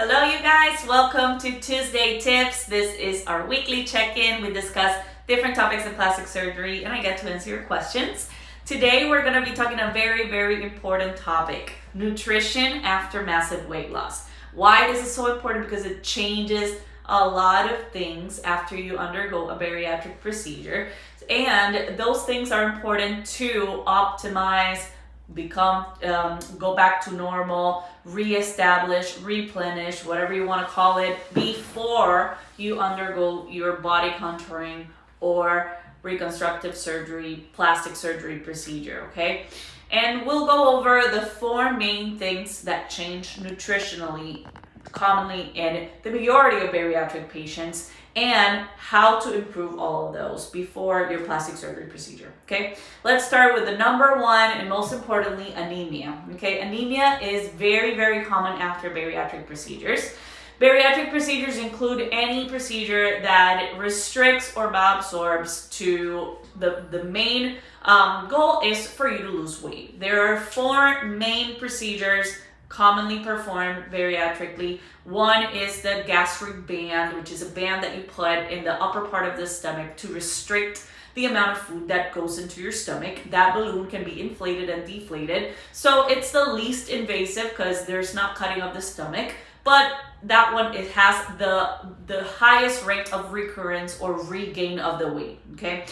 Hello you guys, welcome to Tuesday Tips. This is our weekly check-in. We discuss different topics in plastic surgery and I get to answer your questions. Today we're going to be talking a very important topic, nutrition after massive weight loss. Why this is so important? Because it changes a lot of things after you undergo a bariatric procedure, and those things are important to optimize, go back to normal, reestablish, replenish, whatever you want to call it, before you undergo your body contouring or reconstructive surgery, plastic surgery procedure, okay? And we'll go over the four main things that change nutritionally commonly in the majority of bariatric patients, and how to improve all of those before your plastic surgery procedure, okay? Let's start with the number one and most importantly, anemia, okay? Anemia is very common after bariatric procedures. Bariatric procedures include any procedure that restricts or malabsorbs to the main goal is for you to lose weight. There are four main procedures commonly performed bariatrically. One is the gastric band, which is a band that you put in the upper part of the stomach to restrict the amount of food that goes into your stomach. That balloon can be inflated and deflated. So it's the least invasive because there's not cutting of the stomach, but that one, it has the highest rate of recurrence or regain of the weight, okay?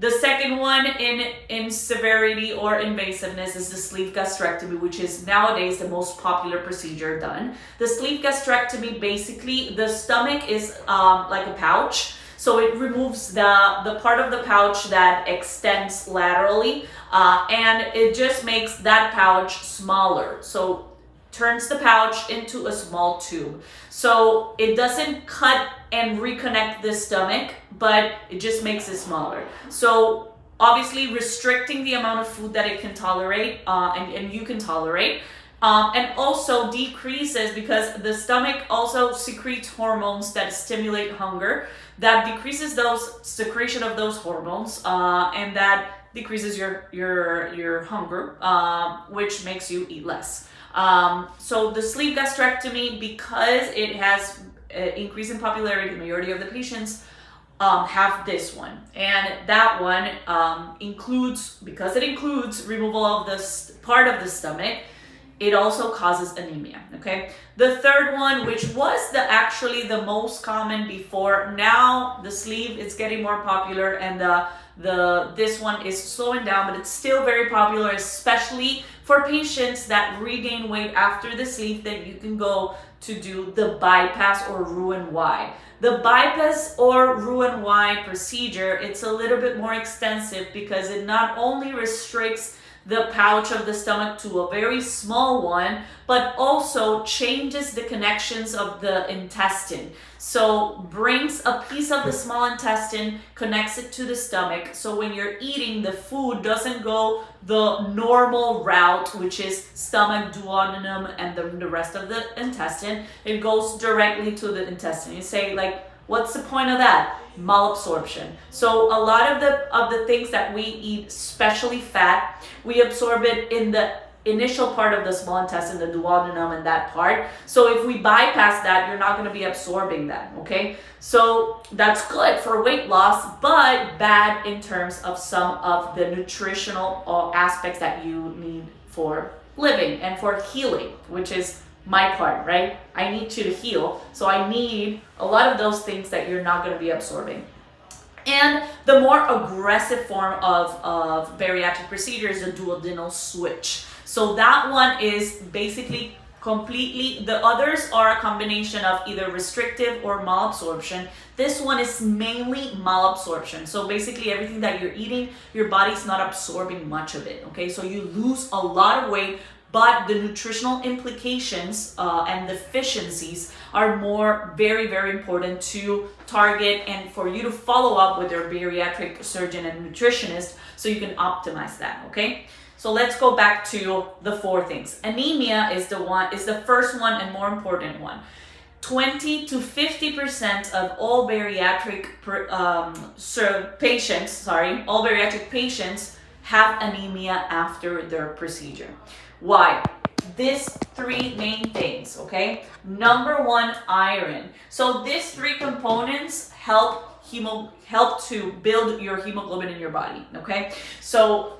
The second one in severity or invasiveness is the sleeve gastrectomy, which is nowadays the most popular procedure done. The sleeve gastrectomy, basically, the stomach is like a pouch. So it removes the part of the pouch that extends laterally, and it just makes that pouch smaller. So turns the pouch into a small tube. So it doesn't cut and reconnect the stomach, but it just makes it smaller. So obviously restricting the amount of food that it can tolerate, and you can tolerate, and also decreases, because the stomach also secretes hormones that stimulate hunger, that decreases those secretion of those hormones, and that decreases your hunger, which makes you eat less. So the sleeve gastrectomy, because it has increase in popularity, the majority of the patients have this one, and that one includes, because it includes removal of this part of the stomach, it also causes anemia, okay? The third one, which was actually the most common before, now the sleeve is getting more popular, and this one is slowing down, but it's still very popular, especially for patients that regain weight after the sleeve, that you can go to do the bypass or Roux-en-Y. The bypass or Roux-en-Y procedure, it's a little bit more extensive because it not only restricts the pouch of the stomach to a very small one, but also changes the connections of the intestine. So brings a piece of the small intestine, connects it to the stomach. So when you're eating, the food doesn't go the normal route, which is stomach, duodenum, and the rest of the intestine. It goes directly to the intestine. You say, like, what's the point of that? Malabsorption. So a lot of the things that we eat, especially fat, we absorb it in the initial part of the small intestine, the duodenum and that part. So if we bypass that, you're not going to be absorbing that, okay? So that's good for weight loss, but bad in terms of some of the nutritional aspects that you need for living and for healing, which is my part, right? I need you to heal, so I need a lot of those things that you're not going to be absorbing. And the more aggressive form of bariatric procedure is the duodenal switch. So that one is basically completely, the others are a combination of either restrictive or malabsorption. This one is mainly malabsorption. So basically everything that you're eating, your body's not absorbing much of it, okay? So you lose a lot of weight, but the nutritional implications and deficiencies are very important to target, and for you to follow up with your bariatric surgeon and nutritionist so you can optimize that, okay? So let's go back to the four things. Anemia is the first one and more important one. 20 to 50% of all bariatric patients have anemia after their procedure. Why? these three main things, okay? Number one, iron. So these three components help to build your hemoglobin in your body, okay? So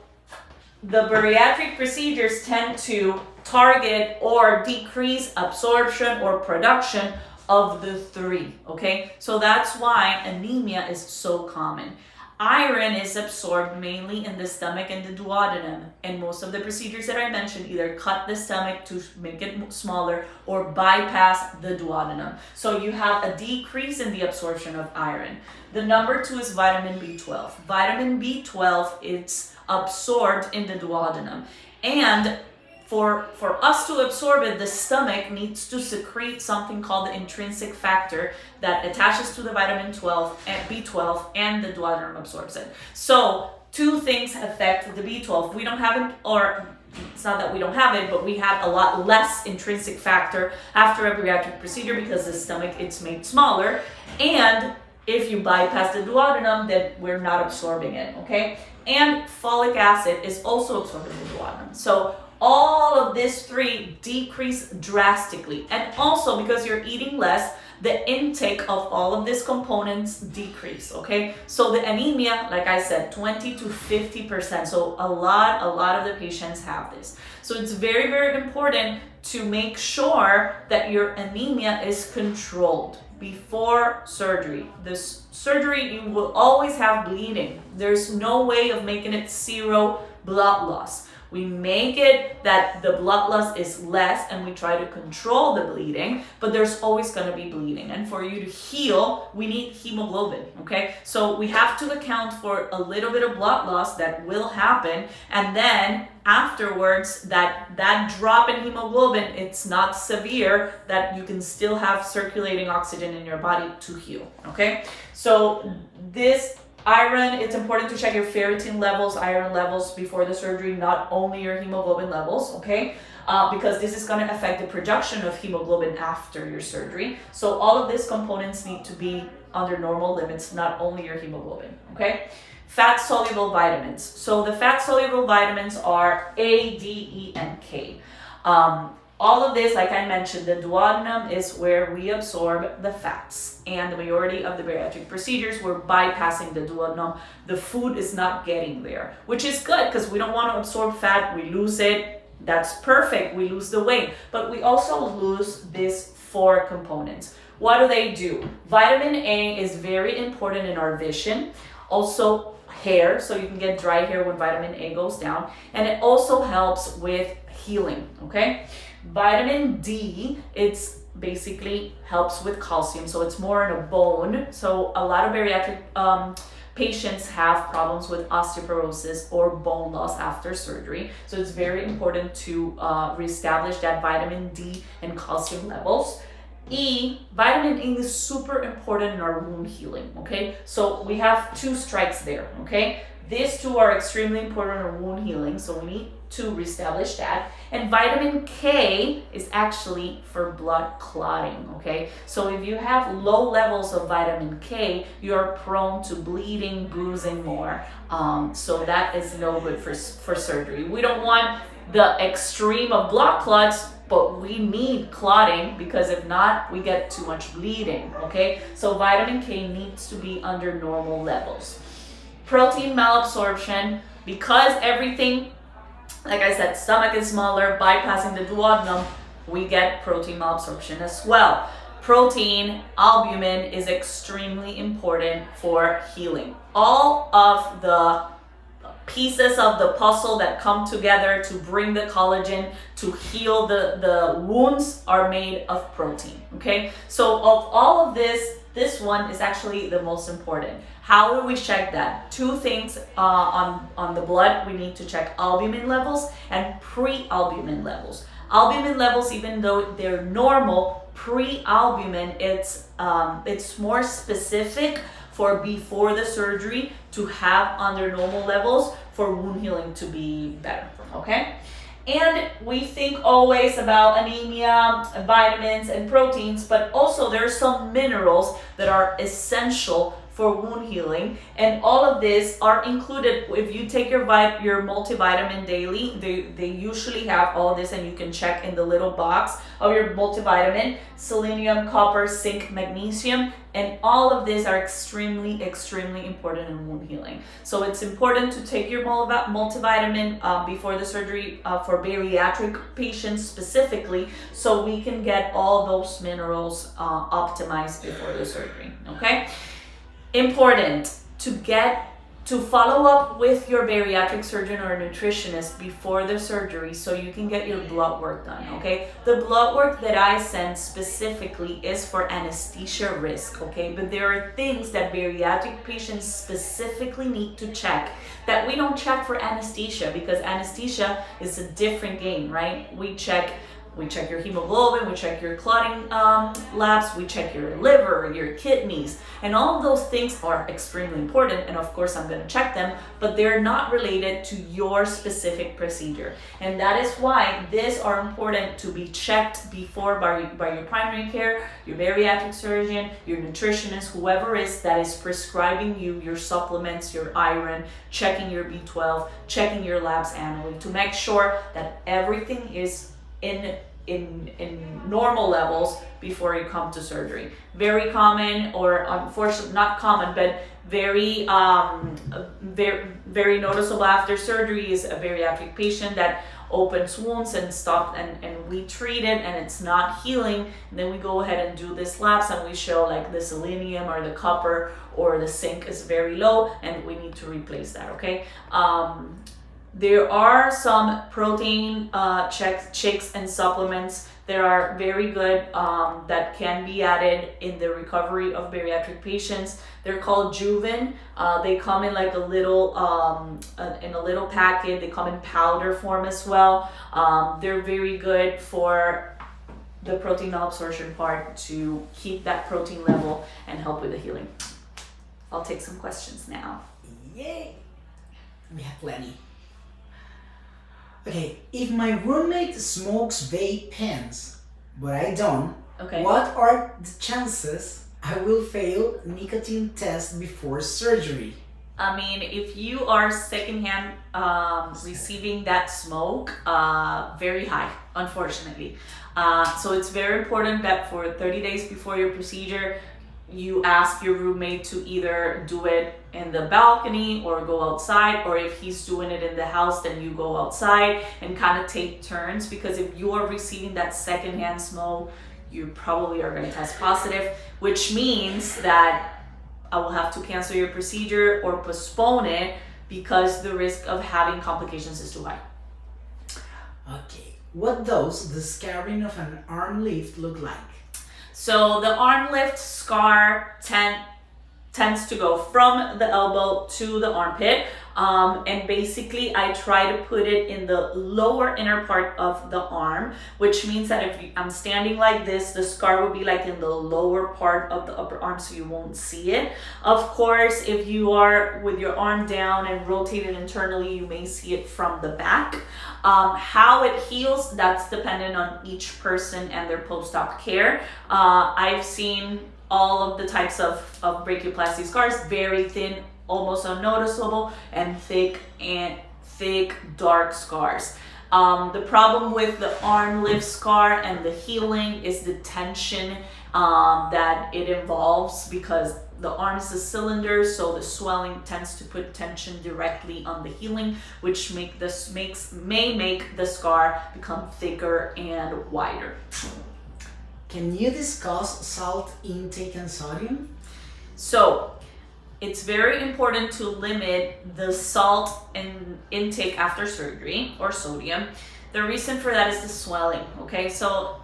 the bariatric procedures tend to target or decrease absorption or production of the three, okay? So that's why anemia is so common. Iron is absorbed mainly in the stomach and the duodenum, and most of the procedures that I mentioned either cut the stomach to make it smaller or bypass the duodenum. So you have a decrease in the absorption of iron. The number two is vitamin B12. Vitamin B12 is absorbed in the duodenum, and for us to absorb it, the stomach needs to secrete something called the intrinsic factor that attaches to the vitamin B12 and the duodenum absorbs it. So two things affect the B12. We don't have it, or it's not that we don't have it, but we have a lot less intrinsic factor after a bariatric procedure because the stomach, it's made smaller. And if you bypass the duodenum, then we're not absorbing it, okay? And folic acid is also absorbed in the duodenum. So all of these three decrease drastically. And also because you're eating less, the intake of all of these components decrease, okay? So the anemia, like I said, 20 to 50%. So a lot of the patients have this. So it's very, very important to make sure that your anemia is controlled before surgery. This surgery, you will always have bleeding. There's no way of making it zero blood loss. We make it that the blood loss is less and we try to control the bleeding, but there's always going to be bleeding. And for you to heal, we need hemoglobin, okay? So we have to account for a little bit of blood loss that will happen, and then afterwards that drop in hemoglobin, it's not severe, that you can still have circulating oxygen in your body to heal, okay? So this iron, it's important to check your ferritin levels, iron levels before the surgery, not only your hemoglobin levels, okay? Because this is going to affect the production of hemoglobin after your surgery. So all of these components need to be under normal limits, not only your hemoglobin, okay? Fat-soluble vitamins. So the fat-soluble vitamins are A, D, E, and K. All of this, like I mentioned, the duodenum is where we absorb the fats, and the majority of the bariatric procedures, we're bypassing the duodenum. The food is not getting there, which is good because we don't want to absorb fat. We lose it. That's perfect. We lose the weight, but we also lose these four components. What do? Vitamin A is very important in our vision. Also hair, so you can get dry hair when vitamin A goes down, and it also helps with healing, okay? Vitamin D, it's basically helps with calcium, so it's more in a bone. So a lot of bariatric patients have problems with osteoporosis or bone loss after surgery. So it's very important to reestablish that vitamin D and calcium levels. E, vitamin E is super important in our wound healing, okay? So we have two strikes there, okay? These two are extremely important in wound healing, so we need to reestablish that. And vitamin K is actually for blood clotting, okay? So if you have low levels of vitamin K, you're prone to bleeding, bruising more. So that is no good for surgery. We don't want the extreme of blood clots, but we need clotting because if not, we get too much bleeding, okay? So vitamin K needs to be under normal levels. Protein malabsorption, because everything, like I said, stomach is smaller, bypassing the duodenum, we get protein malabsorption as well. Protein, albumin is extremely important for healing. All of the pieces of the puzzle that come together to bring the collagen to heal the wounds are made of protein, okay? So of all of this one is actually the most important. How do we check that? Two things on the blood. We need to check albumin levels and pre-albumin levels. Albumin levels, even though they're normal, pre-albumin, it's more specific for before the surgery to have under normal levels for wound healing to be better, okay? And we think always about anemia, vitamins, and proteins, but also there are some minerals that are essential for wound healing. And all of this are included. If you take your multivitamin daily, they usually have all this, and you can check in the little box of your multivitamin: selenium, copper, zinc, magnesium, and all of these are extremely important in wound healing. So it's important to take your multivitamin before the surgery for bariatric patients specifically, so we can get all those minerals optimized before the surgery. Okay, important to follow up with your bariatric surgeon or nutritionist before the surgery, so you can get your blood work done. Okay, the blood work that I send specifically is for anesthesia risk. Okay, but there are things that bariatric patients specifically need to check that we don't check for anesthesia, because anesthesia is a different game, right? We check your hemoglobin, we check your clotting labs, we check your liver, your kidneys, and all of those things are extremely important, and of course I'm going to check them, but they're not related to your specific procedure. And that is why these are important to be checked before by your primary care, your bariatric surgeon, your nutritionist, whoever is that is prescribing you your supplements, your iron, checking your B12, checking your labs annually to make sure that everything is in normal levels before you come to surgery. Very common, or unfortunately not common, but very very noticeable after surgery is a bariatric patient that opens wounds and we treat it and it's not healing, and then we go ahead and do this labs and we show like the selenium or the copper or the zinc is very low and we need to replace that. Okay, there are some protein shakes and supplements that are very good that can be added in the recovery of bariatric patients. They're called Juven. They come in like a little packet. They come in powder form as well. They're very good for the protein malabsorption part, to keep that protein level and help with the healing. I'll take some questions now. Yay! We have plenty. Okay, if my roommate smokes vape pens, but I don't, okay, what are the chances I will fail nicotine test before surgery? I mean, if you are secondhand receiving that smoke, very high, unfortunately. So it's very important that for 30 days before your procedure, you ask your roommate to either do it in the balcony or go outside, or if he's doing it in the house, then you go outside and kind of take turns, because if you are receiving that secondhand smoke, you probably are going to test positive, which means that I will have to cancel your procedure or postpone it because the risk of having complications is too high. Okay, what does the scarring of an arm lift look like? So the arm lift scar tends to go from the elbow to the armpit, and basically I try to put it in the lower inner part of the arm, which means that if I'm standing like this, the scar will be like in the lower part of the upper arm, so you won't see it. Of course, if you are with your arm down and rotated internally, you may see it from the back. How it heals, that's dependent on each person and their post-op care. I've seen all of the types of brachioplasty scars, very thin, almost unnoticeable, and thick dark scars. The problem with the arm lift scar and the healing is the tension that it involves, because the arm is a cylinder, so the swelling tends to put tension directly on the healing, which may make the scar become thicker and wider. Can you discuss salt intake and sodium? So it's very important to limit the salt intake after surgery, or sodium. The reason for that is the swelling. Okay, so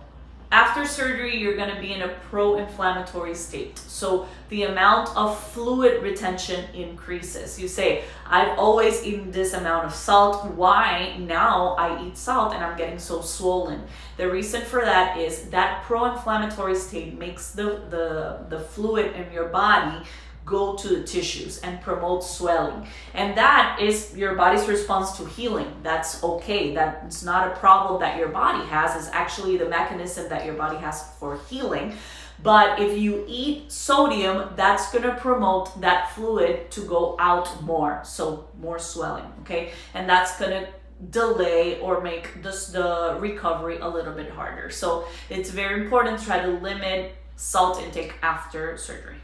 after surgery, you're going to be in a pro-inflammatory state. So the amount of fluid retention increases. You say, I've always eaten this amount of salt. Why now I eat salt and I'm getting so swollen? The reason for that is that pro-inflammatory state makes the fluid in your body go to the tissues and promote swelling. And that is your body's response to healing. That's okay. That's not a problem that your body has. It's actually the mechanism that your body has for healing. But if you eat sodium, that's gonna promote that fluid to go out more, so more swelling, okay? And that's gonna delay or make the recovery a little bit harder. So it's very important to try to limit salt intake after surgery.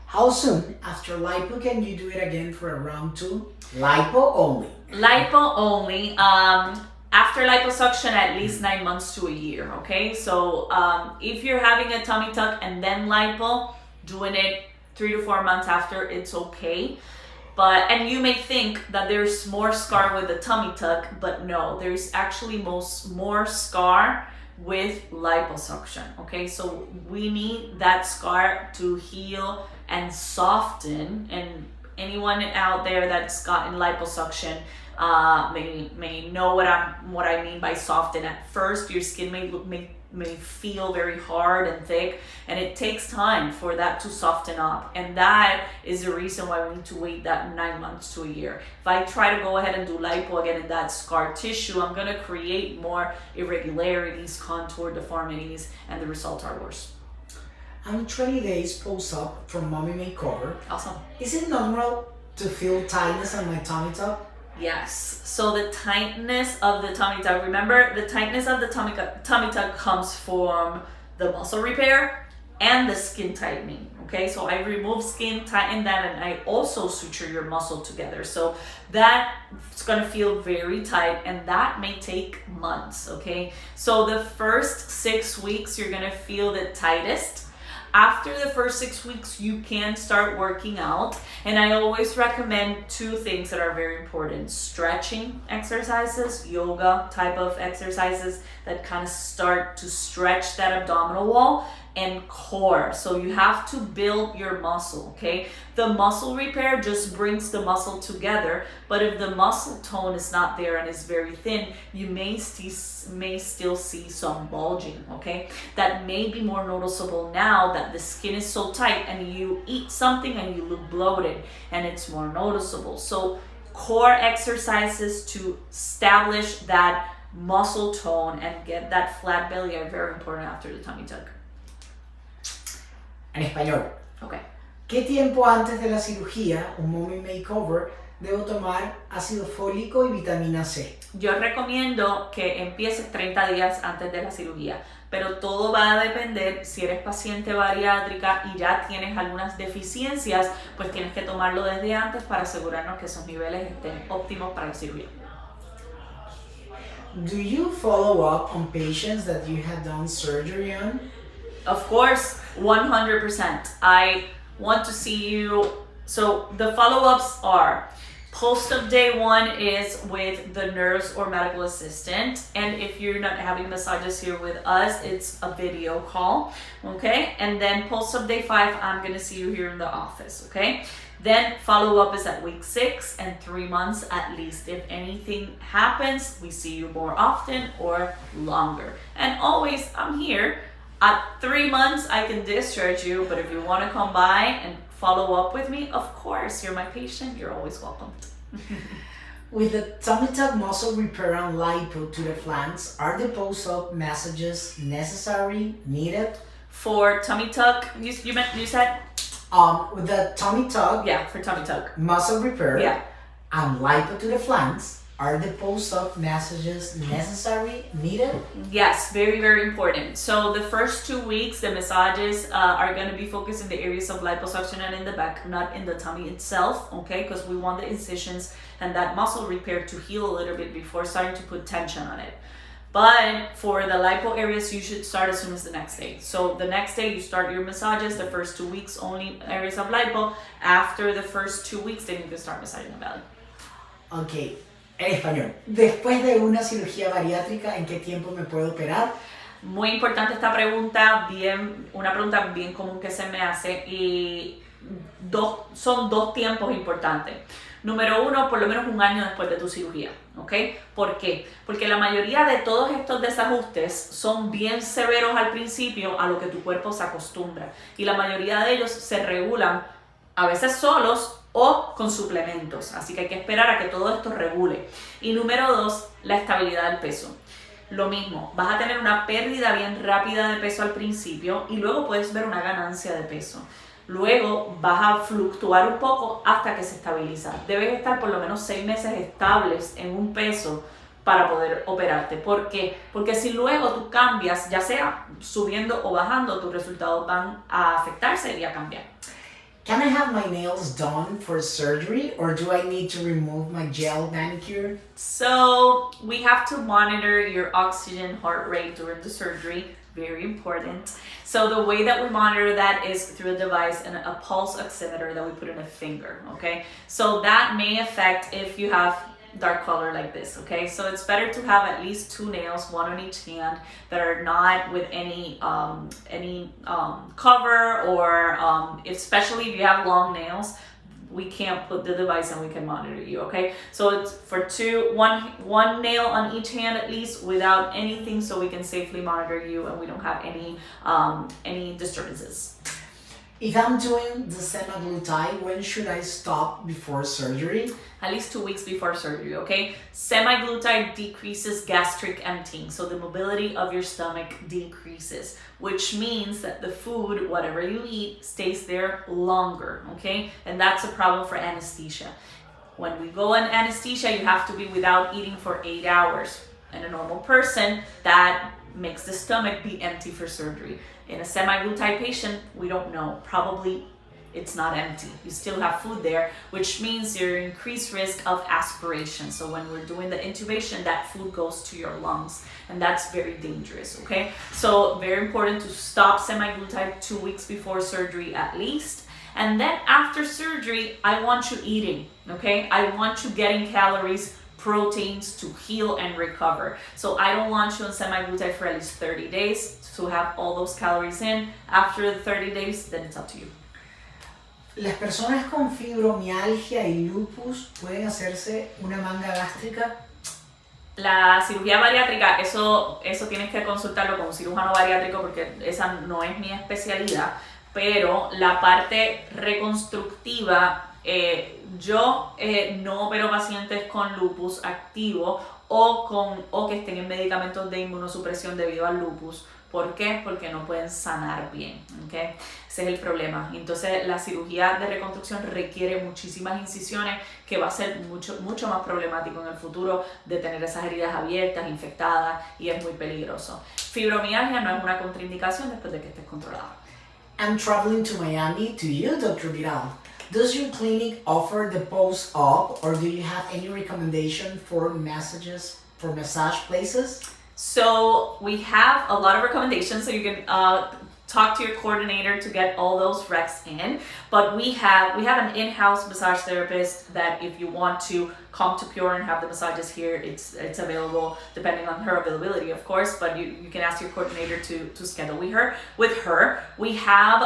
How soon after lipo can you do it again for a round 2? Lipo only. Lipo only. After liposuction, at least 9 months to a year, okay? So if you're having a tummy tuck and then lipo, doing it 3 to 4 months after, it's okay. And you may think that there's more scar with the tummy tuck, but no, there's actually more scar with liposuction, okay? So we need that scar to heal and soften, and anyone out there that's gotten liposuction may know what I mean by soften. At first, your skin may feel very hard and thick, and it takes time for that to soften up, and that is the reason why we need to wait that 9 months to a year. If I try to go ahead and do lipo again in that scar tissue, I'm gonna create more irregularities, contour deformities, and the results are worse. I'm 20 days post-op from mommy makeover. Awesome. Is it normal to feel tightness on my tummy tuck? Yes. So the tightness of the tummy tuck, remember the tightness of the tummy tuck comes from the muscle repair and the skin tightening. Okay, so I remove skin, tighten that, and I also suture your muscle together. So that's gonna feel very tight, and that may take months. Okay, so the first 6 weeks you're gonna feel the tightest. After the first 6 weeks, you can start working out. And I always recommend 2 things that are very important: stretching exercises, yoga type of exercises that kind of start to stretch that abdominal wall, and core. So you have to build your muscle, okay? The muscle repair just brings the muscle together, but if the muscle tone is not there and is very thin, you may still see some bulging, okay? That may be more noticeable now that the skin is so tight and you eat something and you look bloated, and it's more noticeable. So core exercises to establish that muscle tone and get that flat belly are very important after the tummy tuck. En español. Okay. ¿Qué tiempo antes de la cirugía, un mommy makeover, debo tomar ácido fólico y vitamina C? Yo recomiendo que empieces 30 días antes de la cirugía, pero todo va a depender. Si eres paciente bariátrica y ya tienes algunas deficiencias, pues tienes que tomarlo desde antes para asegurarnos que esos niveles estén óptimos para la cirugía. Do you follow up on patients that you had done surgery on? Of course, 100%. I want to see you. So the follow-ups are: post-op day 1 is with the nurse or medical assistant, and if you're not having massages here with us, it's a video call, okay? And then post-op day 5, I'm gonna see you here in the office, okay? Then follow-up is at week 6 and 3 months at least. If anything happens, we see you more often or longer. And always, I'm here. At 3 months, I can discharge you, but if you want to come by and follow up with me, of course, you're my patient, you're always welcome. With the tummy tuck muscle repair and lipo to the flanks, are the post-op massages necessary, needed? For tummy tuck, you said? With the tummy tuck, Yeah, for tummy tuck. muscle repair, Yeah. and lipo to the flanks, are the post-op massages necessary, needed? Yes, very, very important. So the first 2 weeks, the massages are going to be focused in the areas of liposuction and in the back, not in the tummy itself, okay? Because we want the incisions and that muscle repair to heal a little bit before starting to put tension on it. But for the lipo areas, you should start as soon as the next day. So the next day, you start your massages. The first 2 weeks, only areas of lipo. After the first 2 weeks, then you can start massaging the belly. Ok, en español. Después de una cirugía bariátrica, ¿en qué tiempo me puedo operar? Muy importante esta pregunta, una pregunta bien común que se me hace, y son 2 tiempos importantes. Número 1, por lo menos 1 año después de tu cirugía, ¿ok? ¿Por qué? Porque la mayoría de todos estos desajustes son bien severos al principio, a lo que tu cuerpo se acostumbra, y la mayoría de ellos se regulan a veces solos o con suplementos, así que hay que esperar a que todo esto regule. Y número 2, la estabilidad del peso. lo mismo, vas a tener una pérdida bien rápida de peso al principio y luego puedes ver una ganancia de peso. Luego vas a fluctuar un poco hasta que se estabiliza. Debes estar por lo menos 6 meses estables en un peso para poder operarte. ¿Por qué? Porque si luego tú cambias, ya sea subiendo o bajando, tus resultados van a afectarse y a cambiar. Can I have my nails done for surgery or do I need to remove my gel manicure? So we have to monitor your oxygen heart rate during the surgery. Very important. So the way that we monitor that is through a device and a pulse oximeter that we put in a finger, okay? So that may affect if you have dark color like this, okay? So it's better to have at least 2 nails, one on each hand, that are not with any cover, or especially if you have long nails, we can't put the device and we can monitor you, okay? So it's for one nail on each hand at least without anything, so we can safely monitor you and we don't have any disturbances. If I'm doing the semaglutide, when should I stop before surgery? At least 2 weeks before surgery, okay? Semaglutide decreases gastric emptying, so the mobility of your stomach decreases, which means that the food, whatever you eat, stays there longer, okay? And that's a problem for anesthesia. When we go in anesthesia, you have to be without eating for 8 hours. In a normal person, that makes the stomach be empty for surgery. In a semaglutide patient, we don't know. Probably it's not empty. You still have food there, which means you're increased risk of aspiration. So when we're doing the intubation, that food goes to your lungs, and that's very dangerous, okay? So very important to stop semaglutide 2 weeks before surgery at least. And then after surgery, I want you eating, okay? I want you getting calories, proteins to heal and recover. So I don't want you on semaglutide for at least 30 days to have all those calories in. After the 30 days, then it's up to you. ¿Las personas con fibromialgia y lupus pueden hacerse una manga gástrica? La cirugía bariátrica, eso tienes que consultarlo con un cirujano bariátrico porque esa no es mi especialidad, pero la parte reconstructiva, yo no opero pacientes con lupus activo o que estén en medicamentos de inmunosupresión debido al lupus. ¿Por qué? Porque no pueden sanar bien, ¿okay? Ese es el problema. Entonces la cirugía de reconstrucción requiere muchísimas incisiones, que va a ser mucho más problemático en el futuro de tener esas heridas abiertas, infectadas, y es muy peligroso. Fibromialgia no es una contraindicación después de que estés controlado. I'm traveling to Miami to you, Dr. Vidal. Does your clinic offer the post-op, or do you have any recommendation for massage places? So we have a lot of recommendations, so you can talk to your coordinator to get all those recs in. But we have an in-house massage therapist that if you want to come to Pure and have the massages here, it's available depending on her availability, of course, but you can ask your coordinator to schedule with her. We have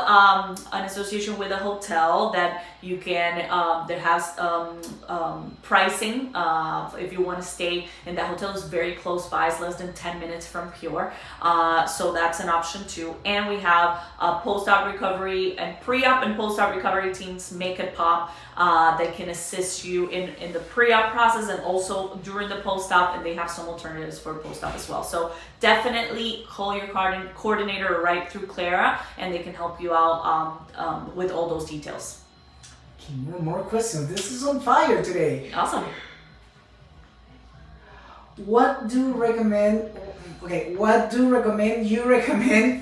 an association with a hotel that you can that has pricing if you want to stay in that hotel. Is very close by, it's less than 10 minutes from Pure, so that's an option too. And we have post-op recovery and pre-op and post-op recovery teams, Make It Pop, that can assist you in the pre-op process and also during the post-op, and they have some alternatives for post-op as well. So definitely call your coordinator right through Clara, and they can help you out with all those details. Okay, more questions. This is on fire today. Awesome. What do you recommend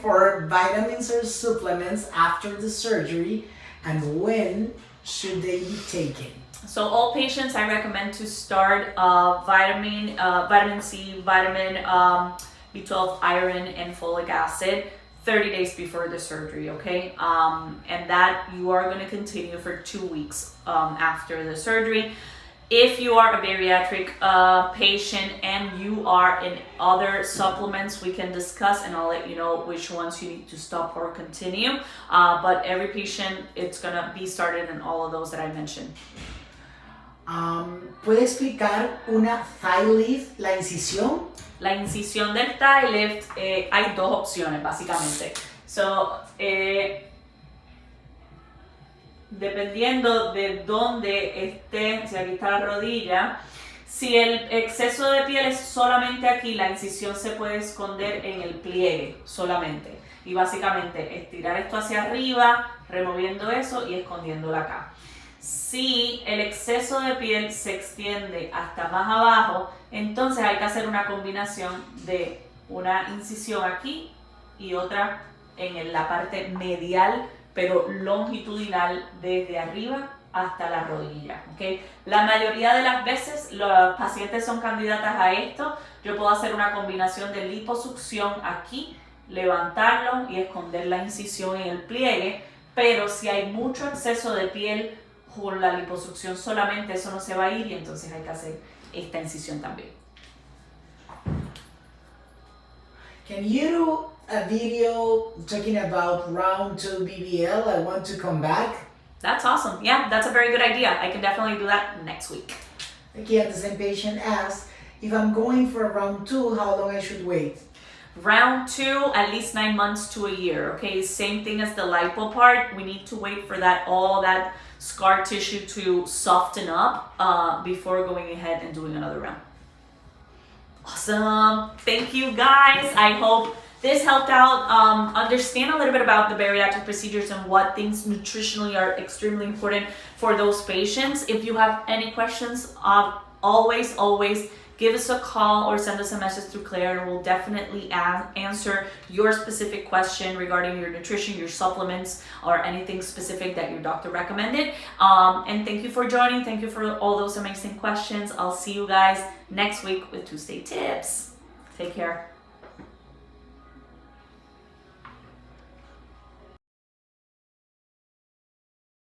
for vitamins or supplements after the surgery, and when should they be taken? So all patients, I recommend to start vitamin C, vitamin B12, iron, and folic acid 30 days before the surgery, okay? And that you are going to continue for 2 weeks after the surgery. If you are a bariatric patient and you are in other supplements, we can discuss and I'll let you know which ones you need to stop or continue. But every patient, it's going to be started in all of those that I mentioned. ¿Puede explicar una thigh lift, la incisión? La incisión del thigh lift, hay dos opciones básicamente. So, dependiendo de dónde esté, si aquí está la rodilla, Si el exceso de piel es solamente aquí, la incisión se puede esconder en el pliegue solamente. Y básicamente estirar esto hacia arriba, removiendo eso y escondiéndola acá. Si el exceso de piel se extiende hasta más abajo, entonces hay que hacer una combinación de una incisión aquí y otra en la parte medial, pero longitudinal desde arriba hasta la rodilla, ¿ok? La mayoría de las veces los pacientes son candidatas a esto. Yo puedo hacer una combinación de liposucción aquí, levantarlo y esconder la incisión en el pliegue, pero si hay mucho exceso de piel con la liposucción solamente, eso no se va a ir y entonces hay que hacer esta incisión también. Can you do a video talking about round 2 BBL? I want to come back. That's awesome. Yeah, that's a very good idea. I can definitely do that next week. Okay, and the same patient asks, if I'm going for round 2, how long I should wait? Round 2, at least 9 months to a year. Okay, same thing as the lipo part. We need to wait for all that scar tissue to soften up before going ahead and doing another round. Awesome. Thank you guys. I hope this helped out understand a little bit about the bariatric procedures and what things nutritionally are extremely important for those patients. If you have any questions, always give us a call or send us a message through Claire, and we'll definitely answer your specific question regarding your nutrition, your supplements, or anything specific that your doctor recommended. And thank you for joining. Thank you for all those amazing questions. I'll see you guys next week with Tuesday Tips. Take care.